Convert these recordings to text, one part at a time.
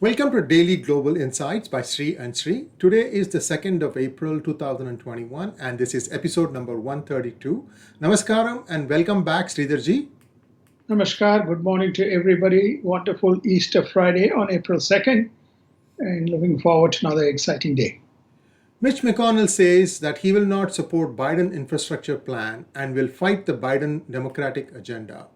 Welcome to Daily Global Insights by Sri and Sri. Today is the 2nd of April 2021 and this is episode number 132. Namaskaram and welcome back Sridharji. Namaskar, good morning to everybody. Wonderful Easter Friday on April 2nd and looking forward to another exciting day. Mitch McConnell says that he will not support Biden infrastructure plan and will fight the Biden Democratic agenda.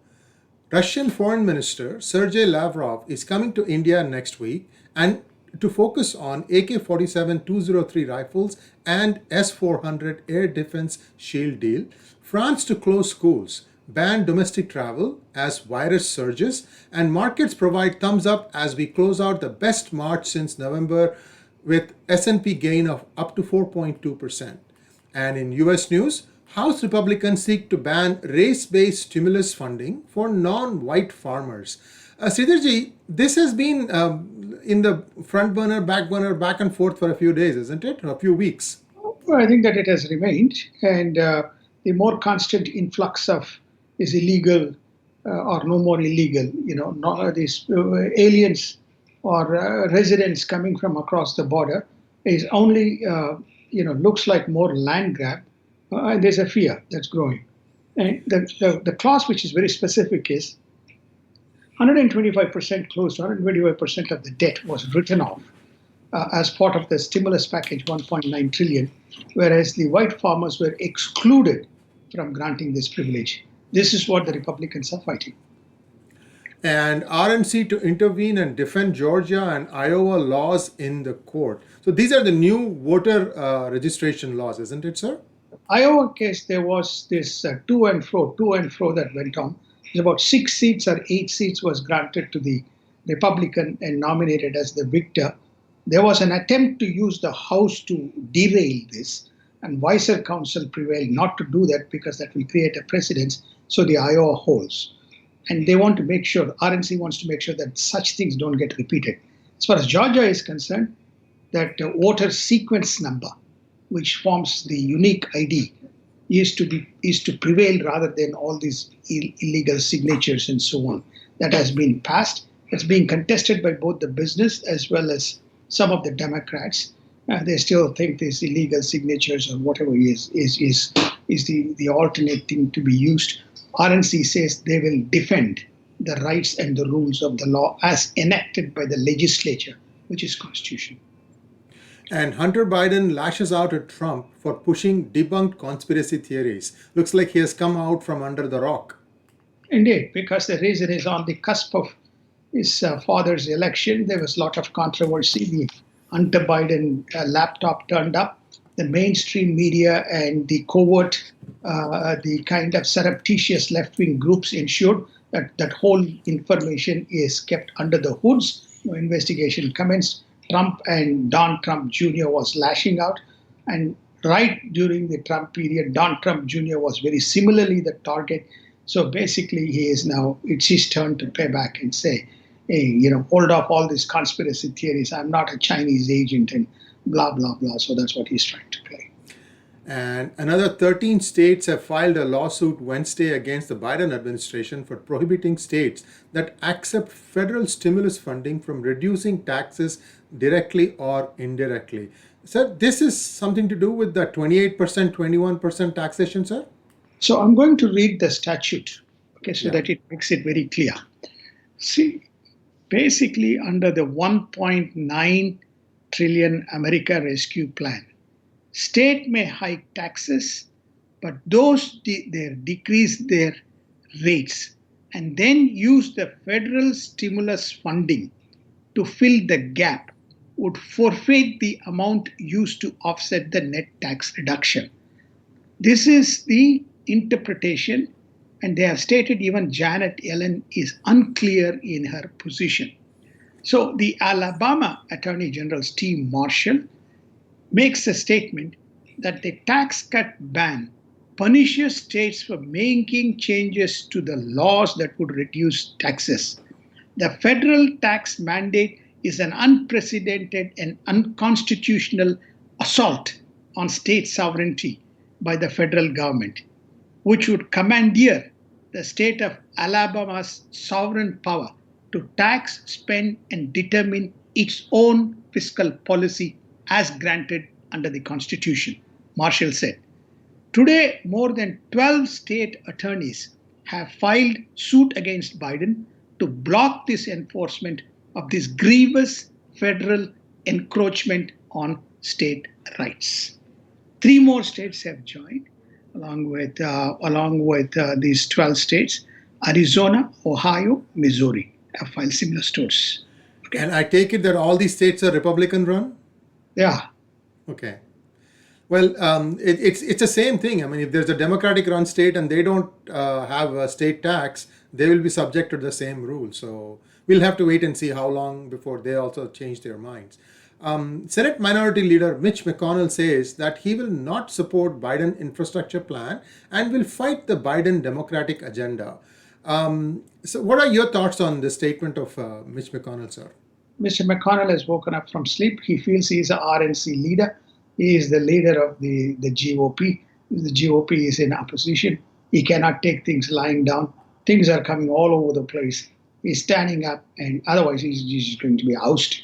Russian Foreign Minister Sergey Lavrov is coming to India next week and to focus on AK-47 203 rifles and S400 air defense shield deal, France to close schools, ban domestic travel as virus surges, and markets provide thumbs up as we close out the best March since November with S&P gain of up to 4.2%. And in US news, House Republicans seek to ban race-based stimulus funding for non-white farmers. Sridharji, this has been in the front burner, back and forth for a few days, isn't it? Or a few weeks. Well, I think that it has remained, and the more constant influx of is illegal or no more illegal, these aliens or residents coming from across the border is only, looks like more land grab. And there's a fear that's growing. And the clause which is very specific is 125%, close to 125% of the debt was written off as part of the stimulus package 1.9 trillion, whereas the white farmers were excluded from granting this privilege. This is what the Republicans are fighting. And RNC to intervene and defend Georgia and Iowa laws in the court. So these are the new voter registration laws, isn't it, sir? Iowa case, there was this to and fro that went on. About 6 seats or 8 seats was granted to the Republican and nominated as the victor. There was an attempt to use the House to derail this, and wiser counsel prevailed not to do that because that will create a precedent. So the Iowa holds. And they want to make sure, RNC wants to make sure that such things don't get repeated. As far as Georgia is concerned, that voter sequence number, which forms the unique ID, is to prevail rather than all these illegal signatures and so on. That has been passed. It's being contested by both the business as well as some of the Democrats. They still think these illegal signatures or whatever is the alternate thing to be used. RNC says they will defend the rights and the rules of the law as enacted by the legislature, which is constitution. And Hunter Biden lashes out at Trump for pushing debunked conspiracy theories. Looks like he has come out from under the rock. Indeed, because the reason is on the cusp of his father's election. There was a lot of controversy. The Hunter Biden laptop turned up. The mainstream media and the covert, the kind of surreptitious left-wing groups ensured that whole information is kept under the hoods. No investigation commenced. Trump and Don Trump Jr. was lashing out. And right during the Trump period, Don Trump Jr. was very similarly the target. So basically, it's his turn to pay back and say, hey, hold off all these conspiracy theories. I'm not a Chinese agent and blah, blah, blah. So that's what he's trying to play. And another 13 states have filed a lawsuit Wednesday against the Biden administration for prohibiting states that accept federal stimulus funding from reducing taxes directly or indirectly. Sir, this is something to do with the 28%, 21% taxation, sir? So I'm going to read the statute, that it makes it very clear. See, basically under the 1.9 trillion America Rescue Plan, state may hike taxes, but those they decrease their rates and then use the federal stimulus funding to fill the gap would forfeit the amount used to offset the net tax reduction. This is the interpretation, and they have stated even Janet Yellen is unclear in her position. So the Alabama Attorney General Steve Marshall makes a statement that the tax cut ban punishes states for making changes to the laws that would reduce taxes. The federal tax mandate is an unprecedented and unconstitutional assault on state sovereignty by the federal government, which would commandeer the state of Alabama's sovereign power to tax, spend, and determine its own fiscal policy as granted under the Constitution, Marshall said. Today, more than 12 state attorneys have filed suit against Biden to block this enforcement of this grievous federal encroachment on state rights. 3 more states have joined, along with these 12 states. Arizona, Ohio, Missouri have filed similar suits. Okay. And I take it that all these states are Republican run? Yeah. Okay. Well, it's the same thing. I mean, if there's a Democratic run state and they don't have a state tax, they will be subject to the same rules. So we'll have to wait and see how long before they also change their minds. Senate Minority Leader Mitch McConnell says that he will not support Biden infrastructure plan and will fight the Biden Democratic agenda. So what are your thoughts on the statement of Mitch McConnell, sir? Mr. McConnell has woken up from sleep. He feels he is an RNC leader. He is the leader of the GOP. The GOP is in opposition. He cannot take things lying down. Things are coming all over the place. He's standing up, and otherwise he's going to be ousted.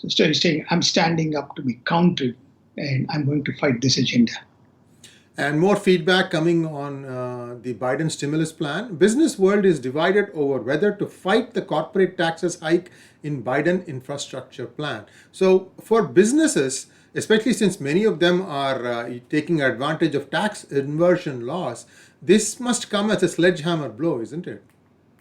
So he's saying, I'm standing up to be counted, and I'm going to fight this agenda. And more feedback coming on the Biden stimulus plan. Business world is divided over whether to fight the corporate taxes hike in Biden infrastructure plan. So for businesses, especially since many of them are taking advantage of tax inversion laws, this must come as a sledgehammer blow, isn't it?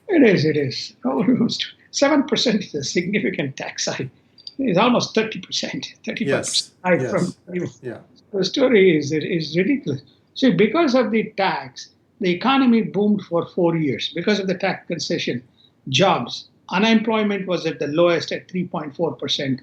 It is. Almost 7% is a significant tax hike. It's almost 30%, 35% hike from. Yeah. The story is ridiculous. See, because of the tax, the economy boomed for 4 years. Because of the tax concession, jobs, unemployment was at the lowest at 3.4%.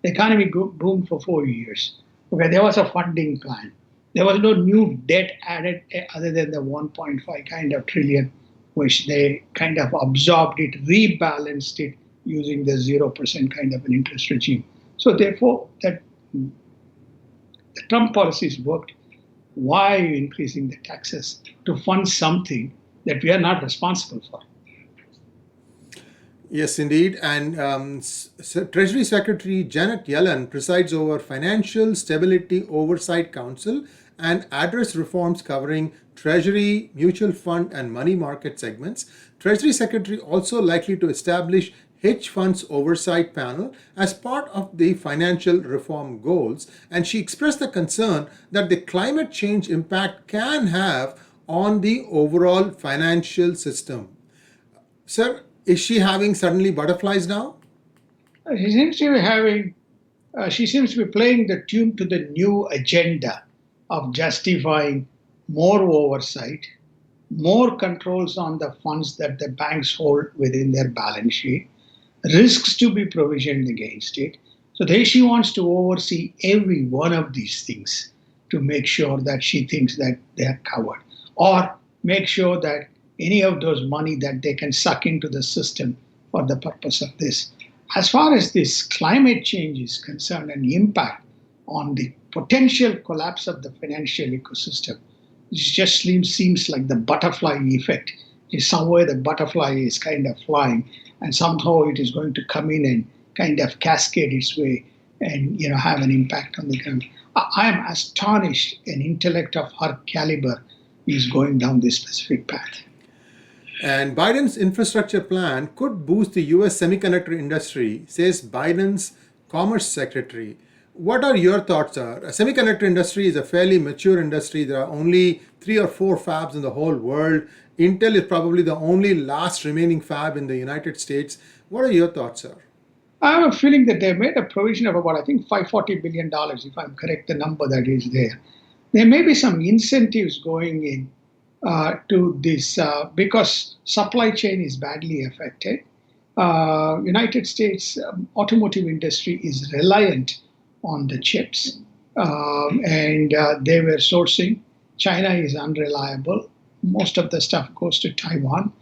The economy boomed for 4 years. Okay, there was a funding plan. There was no new debt added other than the 1.5 kind of trillion, which they kind of absorbed it, rebalanced it using the 0% kind of an interest regime. So therefore, that the Trump policies worked. Why are you increasing the taxes to fund something that we are not responsible for? Yes, indeed. And Treasury Secretary Janet Yellen presides over Financial Stability Oversight Council and address reforms covering Treasury, mutual fund, and money market segments. Treasury Secretary also likely to establish hedge funds oversight panel as part of the financial reform goals, and she expressed the concern that the climate change impact can have on the overall financial system. Sir, is she having suddenly butterflies now? She seems to be having. She seems to be playing the tune to the new agenda of justifying more oversight, more controls on the funds that the banks hold within their balance sheet, risks to be provisioned against it. So she wants to oversee every one of these things to make sure that she thinks that they are covered, or make sure that any of those money that they can suck into the system for the purpose of this. As far as this climate change is concerned and the impact on the potential collapse of the financial ecosystem, it just seems like the butterfly effect. Somewhere the butterfly is kind of flying, and somehow it is going to come in and kind of cascade its way and have an impact on the ground. I am astonished an intellect of her caliber is going down this specific path. And Biden's infrastructure plan could boost the US semiconductor industry, says Biden's Commerce Secretary. What are your thoughts, sir? The semiconductor industry is a fairly mature industry. There are only 3 or 4 fabs in the whole world. Intel is probably the only last remaining fab in the United States. What are your thoughts, sir? I have a feeling that they made a provision of about, I think, $540 billion, if I'm correct, the number that is there. There may be some incentives going in to this because supply chain is badly affected. United States automotive industry is reliant on the chips, and they were sourcing. China is unreliable. Most of the stuff goes to Taiwan.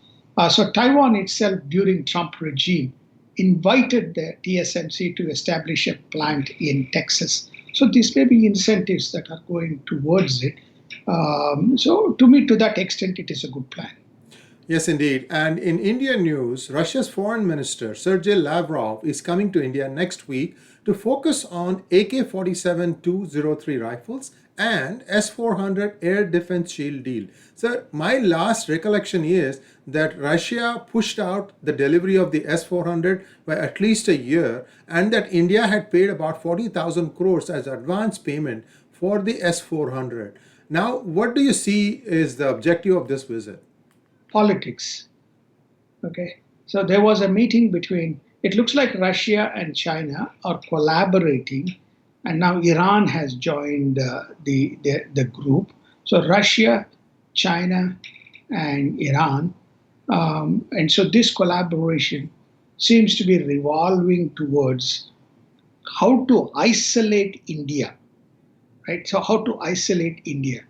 So Taiwan itself, during Trump regime, invited the TSMC to establish a plant in Texas. So these may be incentives that are going towards it. So to me, to that extent, it is a good plan. Yes, indeed. And in Indian news, Russia's foreign minister Sergey Lavrov is coming to India next week to focus on AK-47 203 rifles and S-400 air defense shield deal. So my last recollection is that Russia pushed out the delivery of the S-400 by at least a year, and that India had paid about 40,000 crores as advance payment for the S-400. Now, what do you see is the objective of this visit? Politics. Okay. So there was a meeting between, it looks like Russia and China are collaborating, and now Iran has joined the group. So Russia, China, and Iran. And so this collaboration seems to be revolving towards how to isolate India, right? So how to isolate India.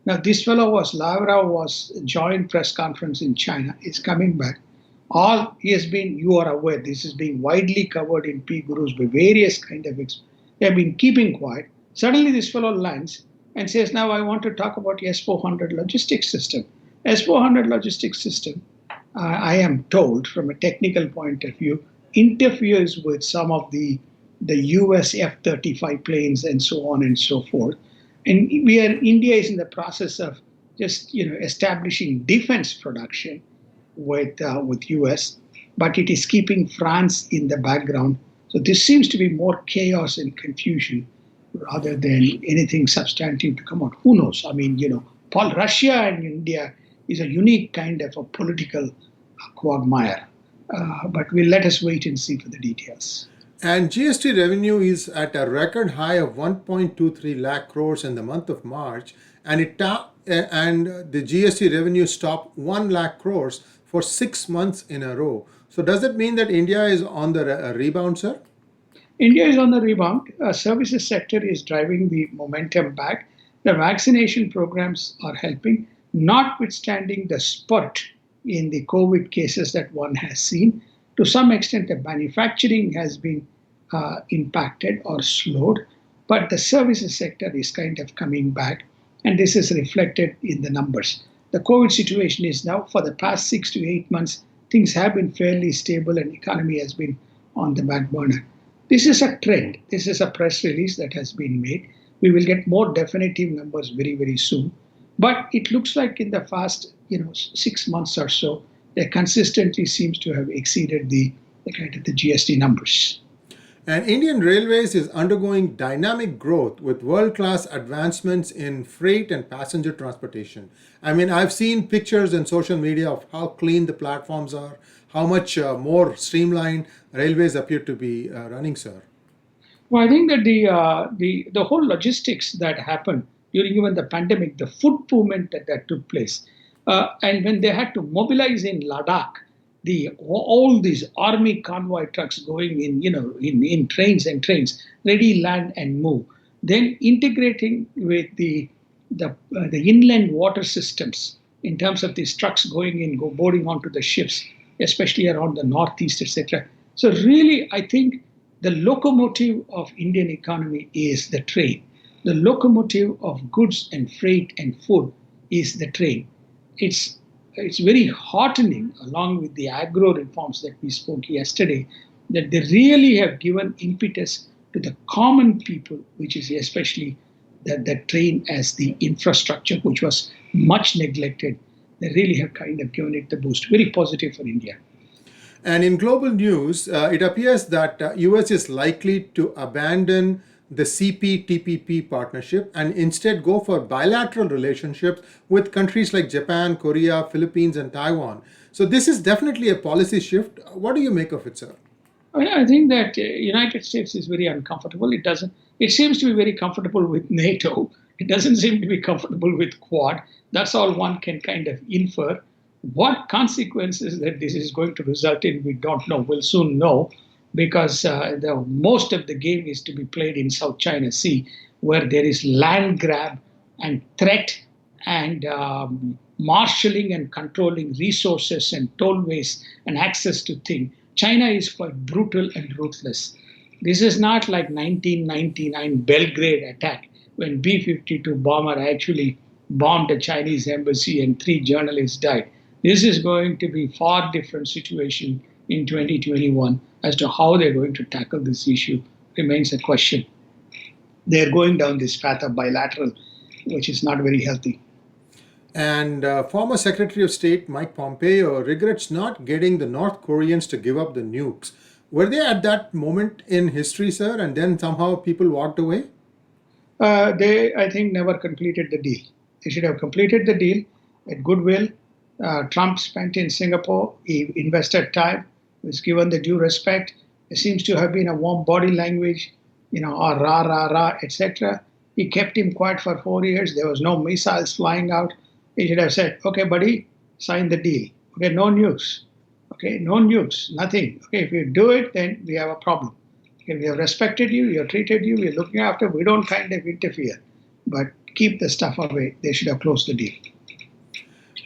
Now, this fellow Lavrov was joint press conference in China, is coming back. All he has been, you are aware, this is being widely covered in PGurus by various kind of they have been keeping quiet. Suddenly this fellow lands and says, now I want to talk about S400 logistics system. S400 logistics system, I am told from a technical point of view, interferes with some of the US F-35 planes and so on and so forth. And India is in the process of just establishing defense production with US, but it is keeping France in the background. So this seems to be more chaos and confusion rather than anything substantive to come out. Who knows? I mean, Russia and India is a unique kind of a political quagmire. But let us wait and see for the details. And GST revenue is at a record high of 1.23 lakh crores in the month of March, and the GST revenue topped 1 lakh crores for 6 months in a row. So does it mean that India is on the rebound, sir? India is on the rebound. Services sector is driving the momentum back. The vaccination programs are helping, notwithstanding the spurt in the COVID cases that one has seen. To some extent, the manufacturing has been impacted or slowed, but the services sector is kind of coming back, and this is reflected in the numbers. The COVID situation is now, for the past 6 to 8 months, things have been fairly stable and economy has been on the back burner. This is a trend. This is a press release that has been made. We will get more definitive numbers very, very soon. But it looks like in the past 6 months or so, they consistently seems to have exceeded the kind of the GST numbers. And Indian Railways is undergoing dynamic growth with world-class advancements in freight and passenger transportation. I mean, I've seen pictures in social media of how clean the platforms are, how much more streamlined railways appear to be running, sir. Well, I think that the whole logistics that happened during even the pandemic, the food movement that took place, and when they had to mobilize in Ladakh, all these army convoy trucks going in trains and trains, ready, land and move, then integrating with the inland water systems in terms of these trucks going in, boarding onto the ships, especially around the northeast, etc. So really, I think the locomotive of Indian economy is the train. The locomotive of goods and freight and food is the train. It's very heartening, along with the agro reforms that we spoke yesterday, that they really have given impetus to the common people, which is especially the train as the infrastructure, which was much neglected. They really have kind of given it the boost. Very positive for India. And in global news, it appears that US is likely to abandon the CP-TPP partnership and instead go for bilateral relationships with countries like Japan, Korea, Philippines, and Taiwan. So this is definitely a policy shift. What do you make of it, sir? I think that United States is very uncomfortable. It seems to be very comfortable with NATO. It doesn't seem to be comfortable with Quad. That's all one can kind of infer. What consequences that this is going to result in, we don't know. We'll soon know, because most of the game is to be played in South China Sea, where there is land grab and threat and marshalling and controlling resources and tollways and access to things. China is quite brutal and ruthless. This is not like 1999 Belgrade attack, when B-52 bomber actually bombed a Chinese embassy and 3 journalists died. This is going to be far different situation in 2021 as to how they're going to tackle this issue remains a question. They're going down this path of bilateral, which is not very healthy. And former Secretary of State Mike Pompeo regrets not getting the North Koreans to give up the nukes. Were they at that moment in history, sir, and then somehow people walked away? They, I think, never completed the deal. They should have completed the deal at goodwill. Trump spent in Singapore. He invested time, was given the due respect. There seems to have been a warm body language, or rah, rah, rah, etc. He kept him quiet for 4 years. There was no missiles flying out. He should have said, okay, buddy, sign the deal. Okay, no nukes. Okay, no nukes, nothing. Okay, if you do it, then we have a problem. Okay, we have respected you, we have treated you, we're looking after, we don't kind of interfere. But keep the stuff away. They should have closed the deal.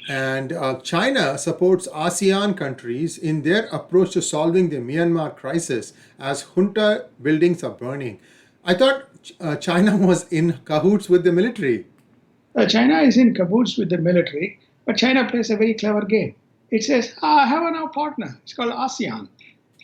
And China supports ASEAN countries in their approach to solving the Myanmar crisis as junta buildings are burning. I thought China was in cahoots with the military. China is in cahoots with the military, but China plays a very clever game. It says, I have a now partner. It's called ASEAN.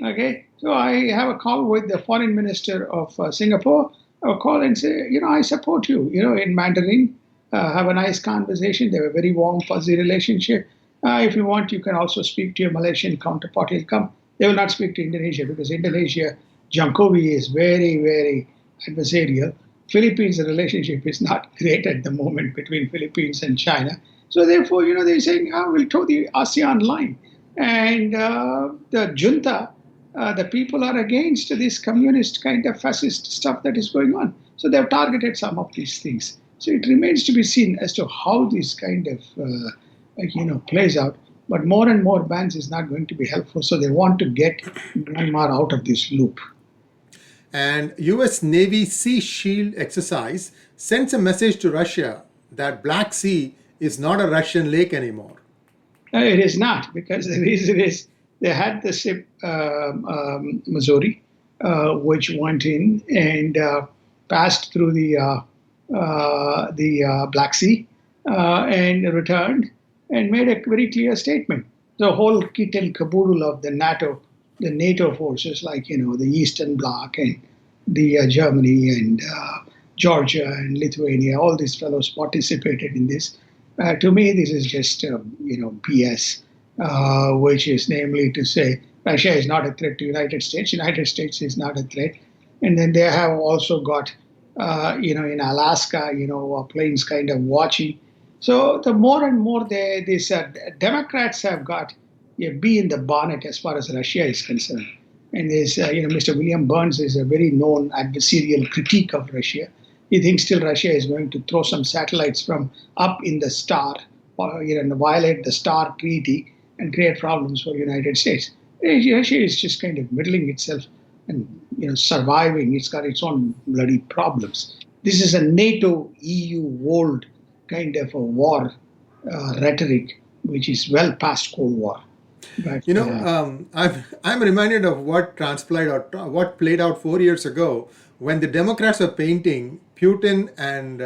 Okay, so I have a call with the foreign minister of Singapore. I'll call and say, I support you, in Mandarin. Have a nice conversation. They have a very warm, fuzzy relationship. If you want, you can also speak to your Malaysian counterpart. He'll come. They will not speak to Indonesia because Indonesia, Jokowi is very, very adversarial. Philippines, the relationship is not great at the moment between Philippines and China. So therefore, they're saying, we'll toe the ASEAN line. And the junta, the people are against this communist kind of fascist stuff that is going on. So they've targeted some of these things. So it remains to be seen as to how this kind of, plays out. But more and more bans is not going to be helpful. So they want to get Myanmar out of this loop. And US Navy Sea Shield exercise sends a message to Russia that Black Sea is not a Russian lake anymore. It is not, because the reason is they had the ship Missouri, which went in and passed through the Black Sea and returned and made a very clear statement. The whole kit and caboodle of the NATO forces, like the Eastern Bloc and the Germany and Georgia and Lithuania, all these fellows participated in this. To me, this is just BS, which is namely to say Russia is not a threat to United States. United States is not a threat, and then they have also got in Alaska, planes kind of watching. So the more and more these Democrats have got a bee in the bonnet as far as Russia is concerned. And there's, Mr. William Burns is a very known adversarial critique of Russia. He thinks still Russia is going to throw some satellites from up in the star, or violate the Star Treaty and create problems for the United States. Russia is just kind of middling itself and surviving. It's got its own bloody problems. This is a NATO, EU world kind of a war rhetoric, which is well past Cold War. But, I'm reminded of what transpired or what played out 4 years ago when the Democrats were painting Putin and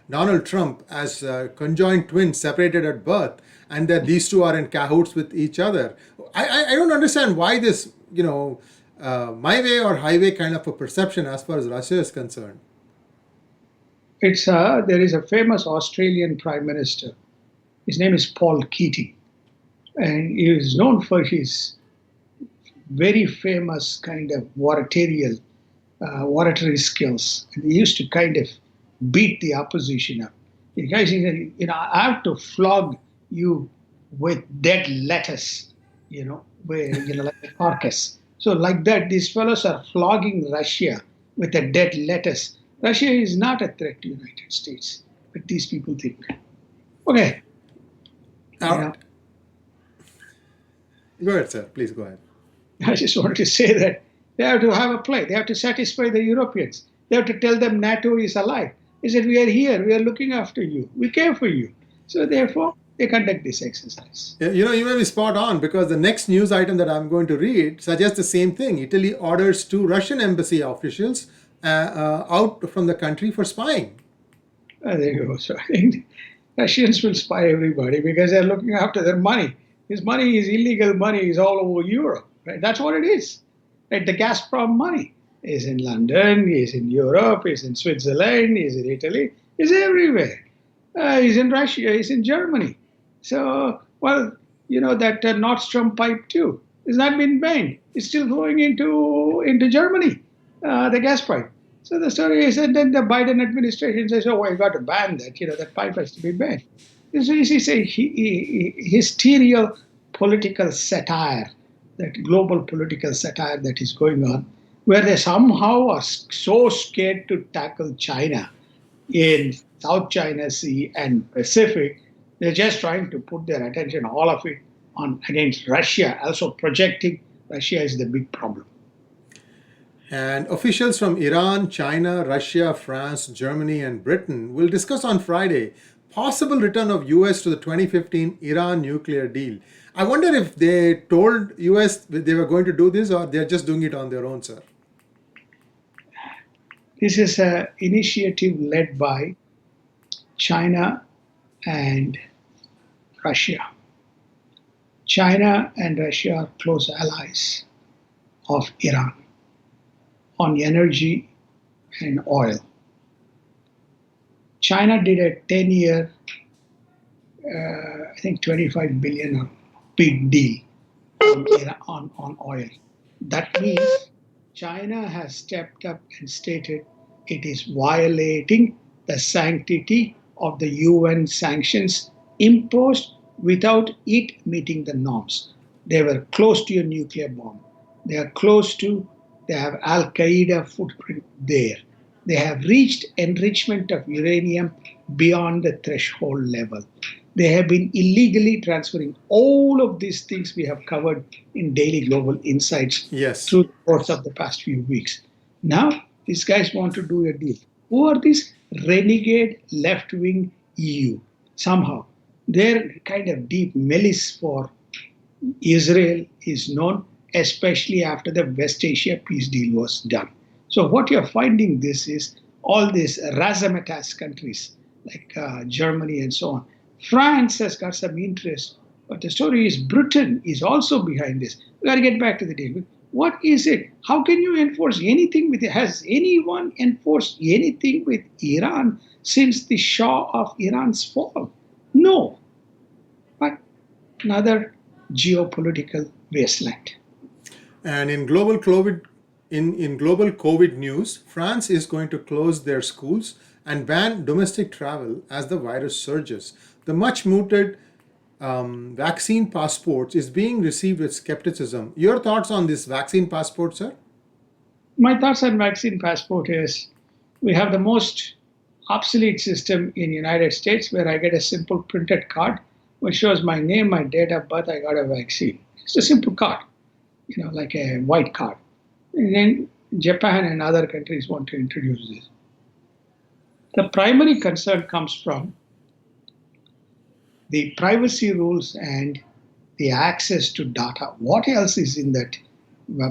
Donald Trump as conjoined twins separated at birth, and that these two are in cahoots with each other. I don't understand why this, my way or highway kind of a perception as far as Russia is concerned. There is a famous Australian Prime Minister. His name is Paul Keating. And he is known for his very famous kind of oratory skills. And he used to kind of beat the opposition up. The guy said, I have to flog you with dead lettuce, where, like a carcass. So like that, these fellows are flogging Russia with a dead lettuce. Russia is not a threat to the United States, but these people think. Okay. Go ahead, sir. Please go ahead. I just wanted to say that they have to have a play. They have to satisfy the Europeans. They have to tell them NATO is alive. They said, we are here. We are looking after you. We care for you. So therefore, they conduct this exercise. You may be spot on, because the next news item that I'm going to read suggests the same thing. Italy orders 2 Russian embassy officials out from the country for spying. There you go. So I think Russians will spy everybody because they're looking after their money. His money, his illegal money is all over Europe, right? That's what it is. Right? The Gazprom money is in London, is in Europe, is in Switzerland, is in Italy, is everywhere. He's in Russia, he's in Germany. So, well, that Nord Stream pipe too has not been banned. It's still going into Germany, the gas pipe. So the story is, and then the Biden administration says, "Oh, well, you got to ban that. That pipe has to be banned." So you see, hysterical political satire, that global political satire that is going on, where they somehow are so scared to tackle China in South China Sea and Pacific. They're just trying to put their attention, all of it, on against Russia, also projecting Russia is the big problem. And officials from Iran, China, Russia, France, Germany, and Britain will discuss on Friday possible return of US to the 2015 Iran nuclear deal. I wonder if they told US they were going to do this, or they're just doing it on their own, sir. This is an initiative led by China and Russia. China and Russia are close allies of Iran on energy and oil. China did a 10-year, I think 25 billion big deal on oil. That means China has stepped up and stated it is violating the sanctity of the UN sanctions imposed without it meeting the norms. They were close to a nuclear bomb. They have Al Qaeda footprint there. They have reached enrichment of uranium beyond the threshold level. They have been illegally transferring all of these things we have covered in Daily Global Insights through the course of the past few weeks. Now, these guys want to do a deal. Who are these renegade left-wing EU? Somehow, their kind of deep malice for Israel is known, especially after the West Asia peace deal was done. So what you're finding this is all these razzmatazz countries like Germany and so on. France has got some interest, but the story is Britain is also behind this. We got to get back to the deal. What is it? How can you enforce anything with it? Has anyone enforced anything with Iran since the Shah of Iran's fall? No. But another geopolitical wasteland. And in global COVID news, France is going to close their schools and ban domestic travel as the virus surges. The much mooted vaccine passports is being received with skepticism. Your thoughts on this vaccine passport, sir? My thoughts on vaccine passport is we have the most obsolete system in the United States where I get a simple printed card which shows my name, my date of birth, I got a vaccine. It's a simple card, like a white card. And then Japan and other countries want to introduce this. The primary concern comes from the privacy rules and the access to data. What else is in that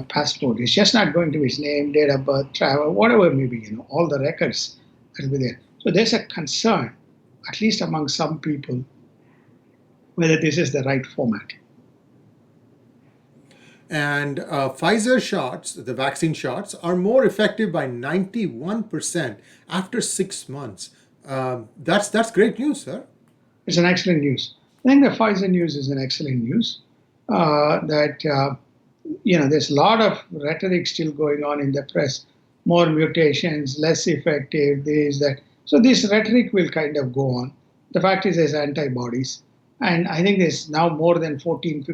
passport? It's just not going to be his name, date of birth, travel, whatever may be, all the records that will be there. So there's a concern, at least among some people, whether this is the right format. And Pfizer shots, the vaccine shots, are more effective by 91% after 6 months. That's great news, sir. It's an excellent news. I think the Pfizer news is an excellent news. There's a lot of rhetoric still going on in the press. More mutations, less effective, this, that. So this rhetoric will kind of go on. The fact is there's antibodies. And I think there's now more than 14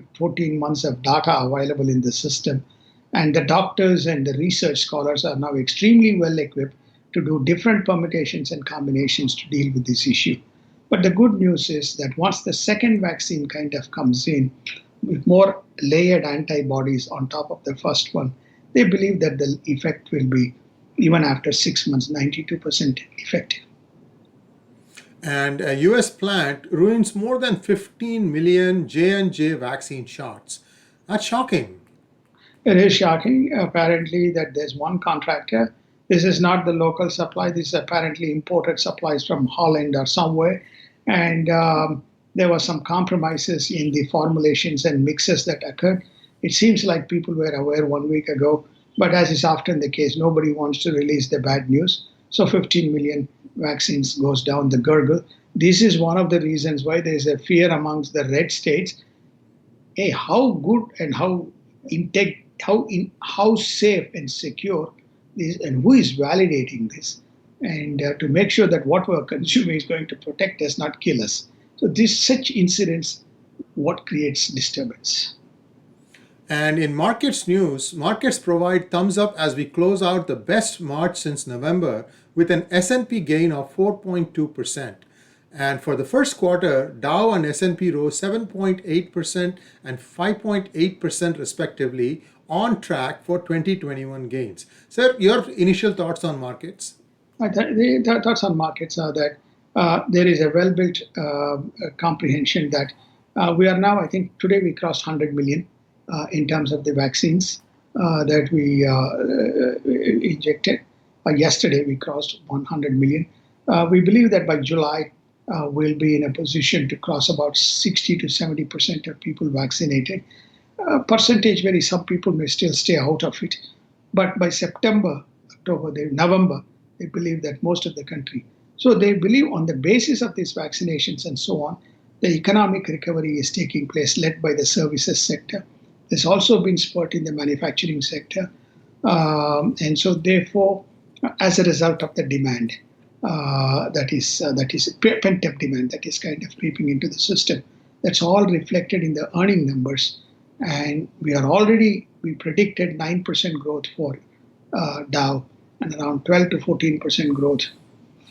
months of data available in the system. And the doctors and the research scholars are now extremely well equipped to do different permutations and combinations to deal with this issue. But the good news is that once the second vaccine kind of comes in with more layered antibodies on top of the first one, they believe that the effect will be, even after 6 months, 92% effective. And a US plant ruins more than 15 million J&J vaccine shots. That's shocking. It is shocking, apparently, that there's one contractor. This is not the local supply. This is apparently imported supplies from Holland or somewhere. And there were some compromises in the formulations and mixes that occurred. It seems like people were aware 1 week ago, but as is often the case, nobody wants to release the bad news. So 15 million vaccines goes down the gurgle. This is one of the reasons why there is a fear amongst the red states. Hey, how good and how safe and secure this, and who is validating this, and to make sure that what we're consuming is going to protect us, not kill us. So this such incidents, what creates disturbance. And in markets news, markets provide thumbs up as we close out the best March since November with an S&P gain of 4.2%. And for the first quarter, Dow and S&P rose 7.8% and 5.8% respectively, on track for 2021 gains. Sir, your initial thoughts on markets? The thoughts on markets are that there is a well-built comprehension that we are now, I think today we crossed 100 million in terms of the vaccines that we injected. Yesterday we crossed 100 million. We believe that by July we'll be in a position to cross about 60 to 70% of people vaccinated. Percentage varies, some people may still stay out of it. But by September, October, November, they believe that most of the country. So they believe on the basis of these vaccinations and so on, the economic recovery is taking place led by the services sector. There's also been spurt in the manufacturing sector. And so therefore, as a result of the demand, that is pent-up demand that is kind of creeping into the system, that's all reflected in the earning numbers. And we predicted 9% growth for Dow and around 12 to 14% growth,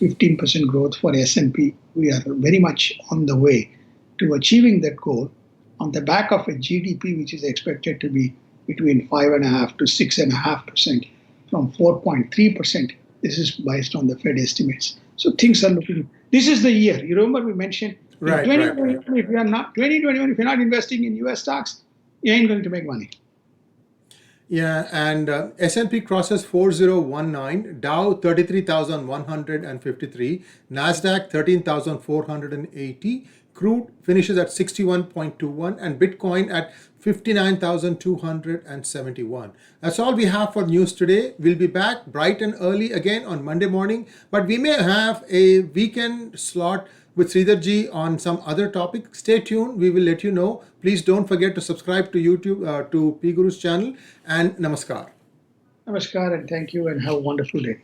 15% growth for S&P. We are very much on the way to achieving that goal on the back of a GDP which is expected to be between 5.5% to 6.5% from 4.3%. This is based on the Fed estimates. So things are looking. This is the year. You remember we mentioned Right. If you are not 2021, if you're not investing in US stocks, you ain't going to make money. Yeah, and S&P crosses 4019, Dow 33,153, Nasdaq 13,480, crude finishes at 61.21, and Bitcoin at 59,271. That's all we have for news today. We'll be back bright and early again on Monday morning, but we may have a weekend slot with Sridharji on some other topic. Stay tuned. We will let you know. Please don't forget to subscribe to YouTube, to PGurus channel, and namaskar. Namaskar and thank you and have a wonderful day.